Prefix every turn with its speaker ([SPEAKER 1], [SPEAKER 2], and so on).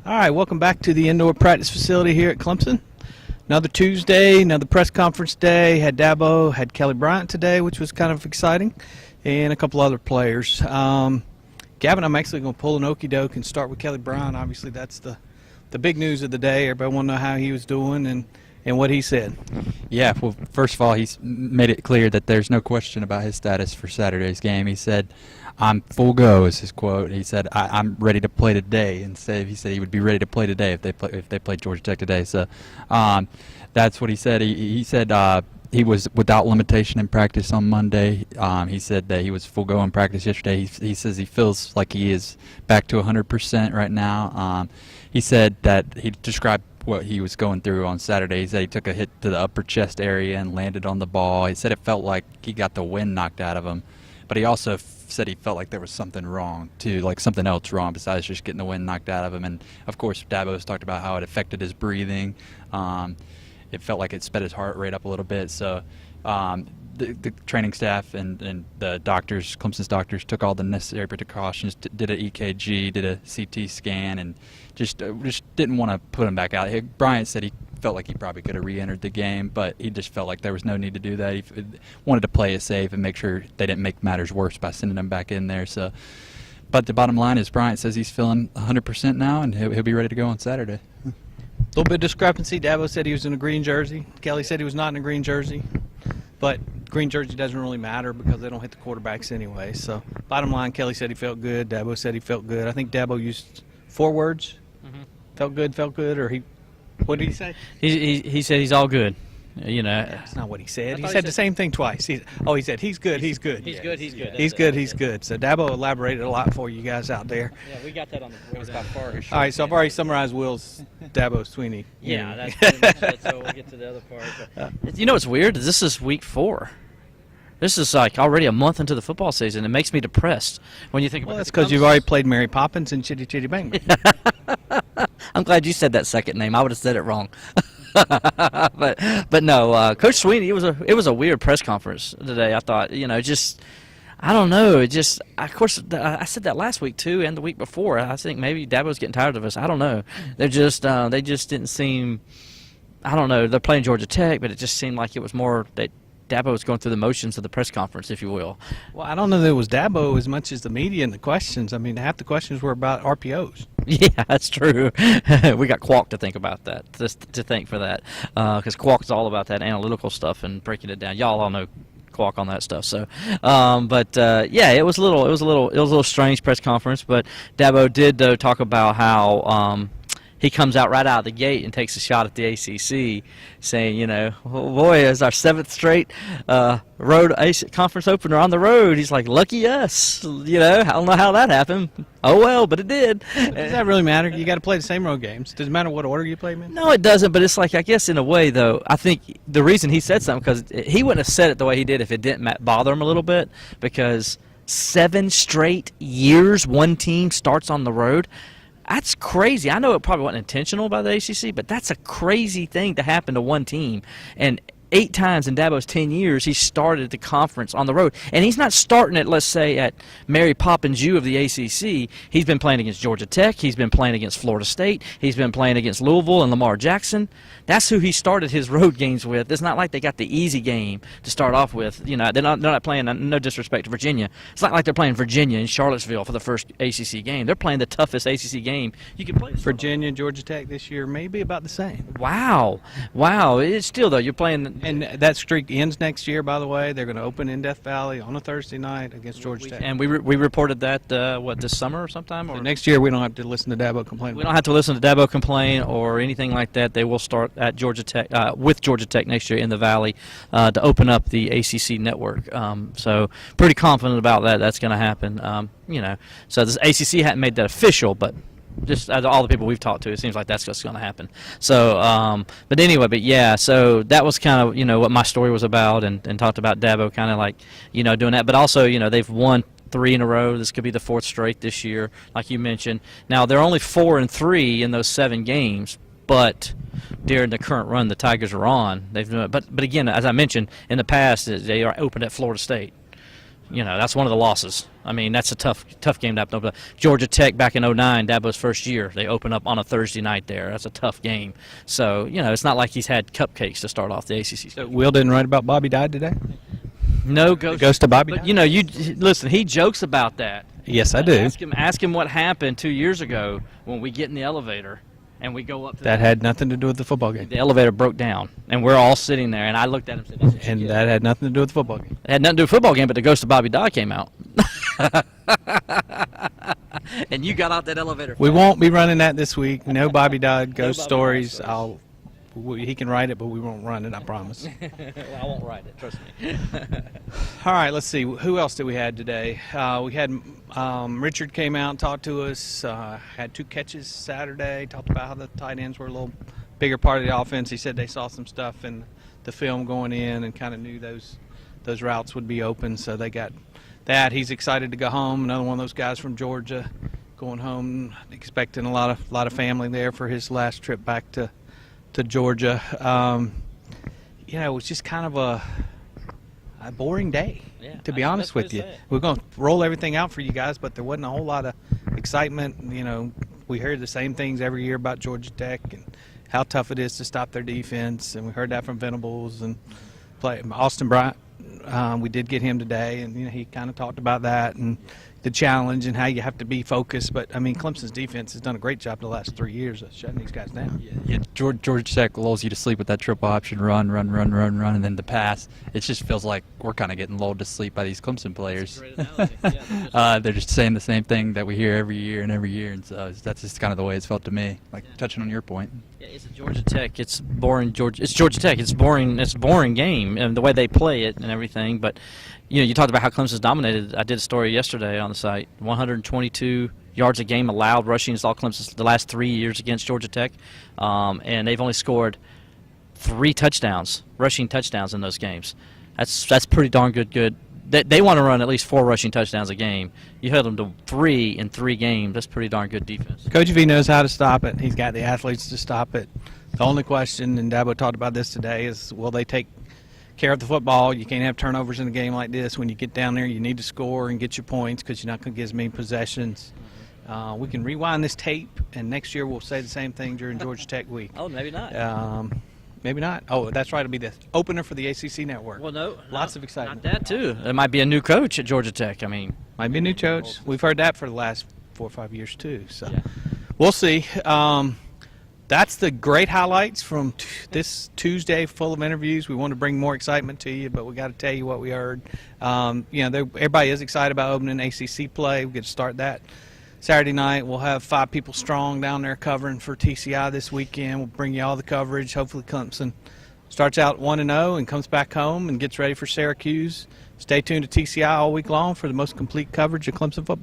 [SPEAKER 1] All right, welcome back to the indoor practice facility here at Clemson. Another Tuesday, another press conference day. Had Dabo, had Kelly Bryant today, which was kind of exciting, and a couple other players. Gavin, I'm actually going to pull an okie doke and start with Kelly Bryant. Obviously, that's the big news of the day. Everybody want to know how he was doing and what he said.
[SPEAKER 2] Yeah, well, first of all, he's made it clear that there's no question about his status for Saturday's game. He said, "I'm full go," is his quote. He said, "I'm ready to play today." And he said he would be ready to play today if they played Georgia Tech today. So that's what he said. He said he was without limitation in practice on Monday. He said that he was full go in practice yesterday. He says he feels like he is back to 100% right now. He said that he described what he was going through on Saturday. He said he took a hit to the upper chest area and landed on the ball. He said it felt like he got the wind knocked out of him, but he also said he felt like there was something wrong too, like something else wrong besides just getting the wind knocked out of him. And of course, Dabo's talked about how it affected his breathing. It felt like it sped his heart rate up a little bit. So the training staff and the doctors, Clemson's doctors, took all the necessary precautions, did an EKG, did a CT scan, and just didn't want to put him back out. Bryant said he felt like he probably could have re-entered the game, but he just felt like there was no need to do that. He wanted to play it safe and make sure they didn't make matters worse by sending him back in there. So, but the bottom line is Bryant says he's feeling 100% now, and he'll be ready to go on Saturday.
[SPEAKER 1] A little bit of discrepancy. Dabo said he was in a green jersey. Kelly said he was not in a green jersey. But green jersey doesn't really matter because they don't hit the quarterbacks anyway. So bottom line, Kelly said he felt good. Dabo said he felt good. I think Dabo used 4 words. Felt good, or what did he say?
[SPEAKER 3] He said he's all good. You know,
[SPEAKER 1] that's not what he said. He said the same thing twice. He said he's good. He's good.
[SPEAKER 3] He's good.
[SPEAKER 1] He's good. So Dabo elaborated a lot for you guys out there.
[SPEAKER 3] Yeah, we got that on the was by far his
[SPEAKER 1] All right, so I've already summarized Will's Dabo Sweeney.
[SPEAKER 3] Yeah, that's pretty much it. So we'll get to the other part. But, you know what's weird? This is week 4. This is like already a month into the football season. It makes me depressed when you think about it.
[SPEAKER 1] Well, that's because you've already played Mary Poppins and Chitty Chitty Bang Bang.
[SPEAKER 3] I'm glad you said that second name. I would have said it wrong. but no, Coach Sweeney. It was a weird press conference today. I thought, I don't know. Of course, I said that last week too, and the week before. I think maybe Dabo's getting tired of us. I don't know. They just didn't seem. I don't know. They're playing Georgia Tech, but it just seemed like it was more that Dabo was going through the motions of the press conference, if you will.
[SPEAKER 1] Well, I don't know that it was Dabo as much as the media and the questions. I mean, half the questions were about RPOs.
[SPEAKER 3] Yeah, that's true. We got Qualk to think about that, to think for that, because Qualk's all about that analytical stuff and breaking it down. Y'all all know Qualk on that stuff. So, yeah, it was a little strange press conference. But Dabo did talk about how he comes out right out of the gate and takes a shot at the ACC, saying, oh boy, it's our 7th straight road conference opener on the road. He's like, lucky us. I don't know how that happened. Oh, well, but it did.
[SPEAKER 1] Does that really matter? You got to play the same road games. Does it matter what order you play them in?
[SPEAKER 3] No, it doesn't, but it's like, I guess in a way, though, I think the reason he said something, because he wouldn't have said it the way he did if it didn't bother him a little bit, because 7 straight years one team starts on the road. That's crazy. I know it probably wasn't intentional by the ACC, but that's a crazy thing to happen to one team. And 8 times in Dabo's 10 years, he started the conference on the road. And he's not starting it, let's say, at Mary Poppins U of the ACC. He's been playing against Georgia Tech. He's been playing against Florida State. He's been playing against Louisville and Lamar Jackson. That's who he started his road games with. It's not like they got the easy game to start off with. They're not playing, no disrespect to Virginia. It's not like they're playing Virginia and Charlottesville for the first ACC game. They're playing the toughest ACC game you can play.
[SPEAKER 1] Virginia and Georgia Tech this year may be about the same.
[SPEAKER 3] Wow. It's still, though, you're playing.
[SPEAKER 1] And that streak ends next year, by the way. They're going to open in Death Valley on a Thursday night against Georgia Tech.
[SPEAKER 3] And we reported that, this summer or sometime? Or
[SPEAKER 1] so next year we don't have to listen to Dabo complain.
[SPEAKER 3] We don't have to listen to Dabo complain or anything like that. They will start at Georgia Tech, with Georgia Tech next year in the Valley to open up the ACC network. So pretty confident about that. That's going to happen. So this ACC hadn't made that official, but just out of all the people we've talked to, it seems like that's what's going to happen. So, but anyway, so that was kind of, what my story was about, and talked about Dabo kind of like, doing that. But also, they've won 3 in a row. This could be the 4th straight this year, like you mentioned. Now, they're only 4-3 in those 7 games, but during the current run the Tigers are on, they've done it. But again, as I mentioned, in the past, they are open at Florida State. That's one of the losses. I mean, that's a tough game to open up. Georgia Tech back in '09, Dabo's first year, they open up on a Thursday night there. That's a tough game. So, it's not like he's had cupcakes to start off the ACC.
[SPEAKER 1] So Will didn't write about Bobby died today?
[SPEAKER 3] No ghost.
[SPEAKER 1] Ghost of Bobby
[SPEAKER 3] But,
[SPEAKER 1] died?
[SPEAKER 3] you listen, he jokes about that.
[SPEAKER 1] Yes, I do.
[SPEAKER 3] Ask him what happened 2 years ago when we get in the elevator and we go up to
[SPEAKER 1] That had nothing to do with the football game.
[SPEAKER 3] the elevator broke down, and we're all sitting there, and I looked at him and said, "That's what you
[SPEAKER 1] And
[SPEAKER 3] get."
[SPEAKER 1] that had nothing to do with the football game.
[SPEAKER 3] It had nothing to do with football game, but the ghost of Bobby Dodd came out. And you got out that elevator.
[SPEAKER 1] We won't be running that this week. No Bobby Dodd ghost
[SPEAKER 3] Bobby
[SPEAKER 1] stories.
[SPEAKER 3] Dodd
[SPEAKER 1] He can write it, but we won't run it, I promise.
[SPEAKER 3] I won't write it, trust me.
[SPEAKER 1] All right, let's see. Who else did we have today? We had Richard came out and talked to us. Had 2 catches Saturday. Talked about how the tight ends were a little bigger part of the offense. He said they saw some stuff in the film going in and kind of knew those routes would be open. So they got that. He's excited to go home. Another one of those guys from Georgia going home, expecting a lot of family there for his last trip back to Georgia. It was just kind of a boring day, to be honest with you. We're going to roll everything out for you guys, but there wasn't a whole lot of excitement. We heard the same things every year about Georgia Tech and how tough it is to stop their defense, and we heard that from Venables and Austin Bryant. We did get him today, and he kind of talked about that and the challenge and how you have to be focused. But I mean, Clemson's defense has done a great job the last 3 years of shutting these guys down.
[SPEAKER 2] Yeah, Georgia Tech lulls you to sleep with that triple option run, and then the pass. It just feels like we're kind of getting lulled to sleep by these Clemson players. They're just saying the same thing that we hear every year, and so that's just kind of the way it's felt to me. Like touching on your point.
[SPEAKER 3] Yeah, it's a Georgia Tech. It's boring. It's Georgia Tech. It's boring. It's a boring game, and the way they play it and everything. But you talked about how Clemson's dominated. I did a story yesterday on the site. 122 yards a game allowed rushing is all Clemson's the last 3 years against Georgia Tech, and they've only scored 3 touchdowns, rushing touchdowns in those games. That's pretty darn good. They want to run at least 4 rushing touchdowns a game. You held them to 3 in 3 games. That's pretty darn good defense.
[SPEAKER 1] Coach V knows how to stop it. He's got the athletes to stop it. The only question, and Dabo talked about this today, is will they take care of the football? You can't have turnovers in a game like this. When you get down there, you need to score and get your points because you're not going to get as many possessions. We can rewind this tape, and next year we'll say the same thing during Georgia Tech week.
[SPEAKER 3] Oh, maybe not.
[SPEAKER 1] Maybe not. Oh, that's right. It'll be the opener for the ACC network.
[SPEAKER 3] Well, no.
[SPEAKER 1] Lots of excitement.
[SPEAKER 3] Not that, too. There might be a new coach at Georgia Tech. I mean,
[SPEAKER 1] might be a new coach. We've heard that for the last 4 or 5 years, too. So
[SPEAKER 3] yeah.
[SPEAKER 1] We'll see. That's the great highlights from this Tuesday, full of interviews. We want to bring more excitement to you, but we got to tell you what we heard. Everybody is excited about opening ACC play. We get to start that Saturday night. We'll have 5 people strong down there covering for TCI this weekend. We'll bring you all the coverage. Hopefully Clemson starts out 1-0 and comes back home and gets ready for Syracuse. Stay tuned to TCI all week long for the most complete coverage of Clemson football.